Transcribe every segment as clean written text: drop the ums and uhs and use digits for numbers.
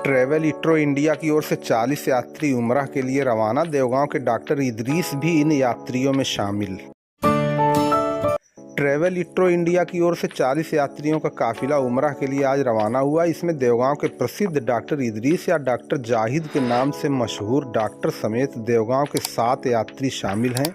Travel इट्रो India की ओर से 40 यात्री उम्रा के लिए रवाना। देवगांव के डॉक्टर इदरीस भी इन यात्रियों में शामिल। ट्रैवल इट्रो इंडिया की ओर से 40 यात्रियों का काफिला उम्रा के लिए आज रवाना हुआ। इसमें देवगांव के प्रसिद्ध डॉक्टर इदरीस या डॉक्टर जाहिद के नाम से मशहूर डॉक्टर समेत देवगांव के 7 यात्री शामिल हैं।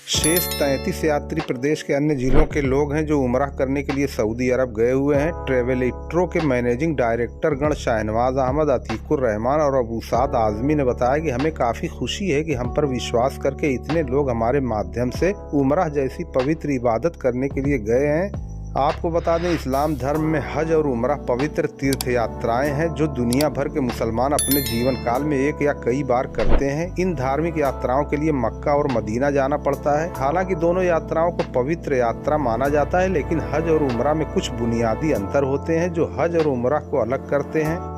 शेष 33 यात्री प्रदेश के अन्य जिलों के लोग हैं जो उम्रा करने के लिए सऊदी अरब गए हुए हैं। ट्रैवल इट्रो के मैनेजिंग डायरेक्टर गण शाहनवाज अहमद, अतीकुर रहमान और अबूसाद आजमी ने बताया कि हमें काफ़ी खुशी है कि हम पर विश्वास करके इतने लोग हमारे माध्यम से उम्रा जैसी पवित्र इबादत करने के लिए गए हैं। आपको बता दें, इस्लाम धर्म में हज और उम्रा पवित्र तीर्थ यात्राएं हैं जो दुनिया भर के मुसलमान अपने जीवन काल में एक या कई बार करते हैं। इन धार्मिक यात्राओं के लिए मक्का और मदीना जाना पड़ता है। हालांकि दोनों यात्राओं को पवित्र यात्रा माना जाता है, लेकिन हज और उम्रा में कुछ बुनियादी अंतर होते हैं जो हज और उम्रा को अलग करते हैं।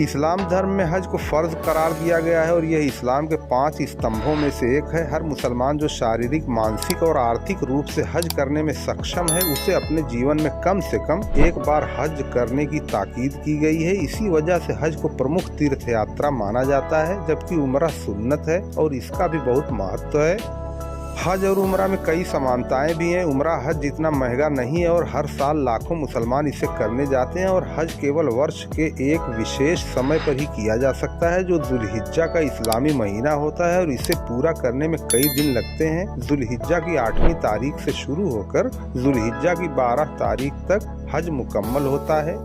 इस्लाम धर्म में हज को फ़र्ज करार दिया गया है और यह इस्लाम के 5 स्तंभों में से एक है। हर मुसलमान जो शारीरिक, मानसिक और आर्थिक रूप से हज करने में सक्षम है, उसे अपने जीवन में कम से कम एक बार हज करने की ताकीद की गई है। इसी वजह से हज को प्रमुख तीर्थ यात्रा माना जाता है, जबकि उम्रा सुन्नत है और इसका भी बहुत महत्व है। हज और उम्रा में कई समानताएं भी हैं। उम्रा हज जितना महंगा नहीं है और हर साल लाखों मुसलमान इसे करने जाते हैं और हज केवल वर्ष के एक विशेष समय पर ही किया जा सकता है जो जुल्हिज्जा का इस्लामी महीना होता है और इसे पूरा करने में कई दिन लगते हैं। जुल्हिज्जा की 8वीं तारीख से शुरू होकर जुल्हिज्जा की 12 तारीख तक हज मुकम्मल होता है।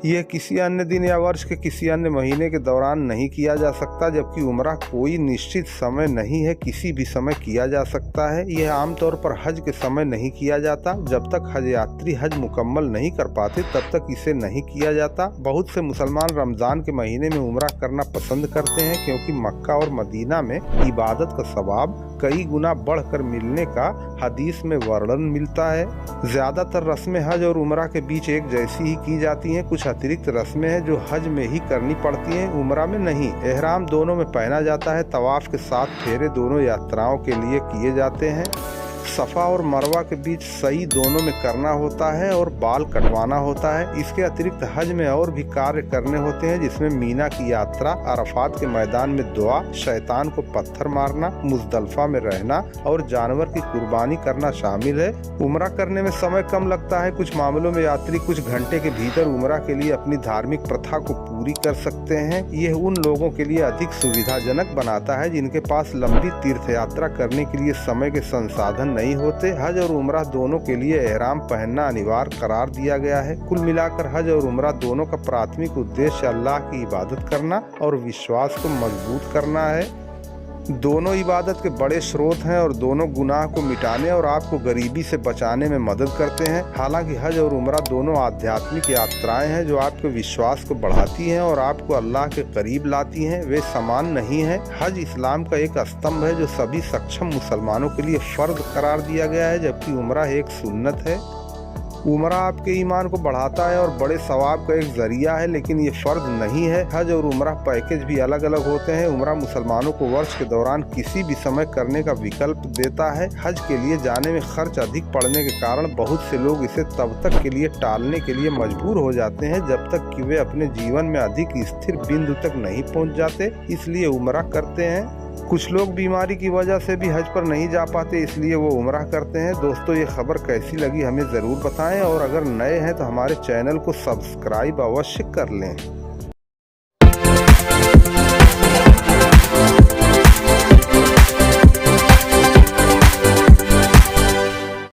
यह किसी अन्य दिन या वर्ष के किसी अन्य महीने के दौरान नहीं किया जा सकता, जबकि उम्रा कोई निश्चित समय नहीं है, किसी भी समय किया जा सकता है। यह आमतौर पर हज के समय नहीं किया जाता। जब तक हज यात्री हज मुकम्मल नहीं कर पाते तब तक इसे नहीं किया जाता। बहुत से मुसलमान रमज़ान के महीने में उम्रा करना पसंद करते हैं क्योंकि मक्का और मदीना में इबादत का सवाब कई गुना बढ़कर मिलने का हदीस में वर्णन मिलता है। ज़्यादातर रस्में हज और उम्रा के बीच एक जैसी ही की जाती हैं। कुछ अतिरिक्त रस्में हैं जो हज में ही करनी पड़ती हैं, उम्रा में नहीं। एहराम दोनों में पहना जाता है। तवाफ के 7 फेरे दोनों यात्राओं के लिए किए जाते हैं। सफ़ा और मरवा के बीच सई दोनों में करना होता है और बाल कटवाना होता है। इसके अतिरिक्त हज में और भी कार्य करने होते हैं, जिसमें मीना की यात्रा, अरफात के मैदान में दुआ, शैतान को पत्थर मारना, मुजदलफा में रहना और जानवर की कुर्बानी करना शामिल है। उम्रा करने में समय कम लगता है। कुछ मामलों में यात्री कुछ घंटे के भीतर उम्रा के लिए अपनी धार्मिक प्रथा को पूरी कर सकते हैं। यह उन लोगों के लिए अधिक सुविधाजनक बनाता है जिनके पास लंबी तीर्थ यात्रा करने के लिए समय के संसाधन नहीं होते। हज और उम्रा दोनों के लिए एहराम पहनना अनिवार्य करार दिया गया है। कुल मिलाकर हज और उम्रा दोनों का प्राथमिक उद्देश्य अल्लाह की इबादत करना और विश्वास को मजबूत करना है। दोनों इबादत के बड़े स्रोत हैं और दोनों गुनाह को मिटाने और आपको गरीबी से बचाने में मदद करते हैं। हालांकि हज और उम्रा दोनों आध्यात्मिक यात्राएं हैं जो आपके विश्वास को बढ़ाती हैं और आपको अल्लाह के करीब लाती हैं। वे समान नहीं हैं। हज इस्लाम का एक स्तंभ है जो सभी सक्षम मुसलमानों के लिए फ़र्ज करार दिया गया है, जबकि उम्रा एक सुन्नत है। उम्रा आपके ईमान को बढ़ाता है और बड़े सवाब का एक जरिया है, लेकिन ये फ़र्ज नहीं है। हज और उम्रा पैकेज भी अलग अलग होते हैं। उम्रा मुसलमानों को वर्ष के दौरान किसी भी समय करने का विकल्प देता है। हज के लिए जाने में खर्च अधिक पड़ने के कारण बहुत से लोग इसे तब तक के लिए टालने के लिए मजबूर हो जाते हैं जब तक कि वे अपने जीवन में अधिक स्थिर बिंदु तक नहीं पहुँच जाते, इसलिए उम्रा करते हैं। कुछ लोग बीमारी की वजह से भी हज पर नहीं जा पाते, इसलिए वो उम्रा करते हैं। दोस्तों, ये खबर कैसी लगी हमें ज़रूर बताएं और अगर नए हैं तो हमारे चैनल को सब्सक्राइब अवश्य कर लें।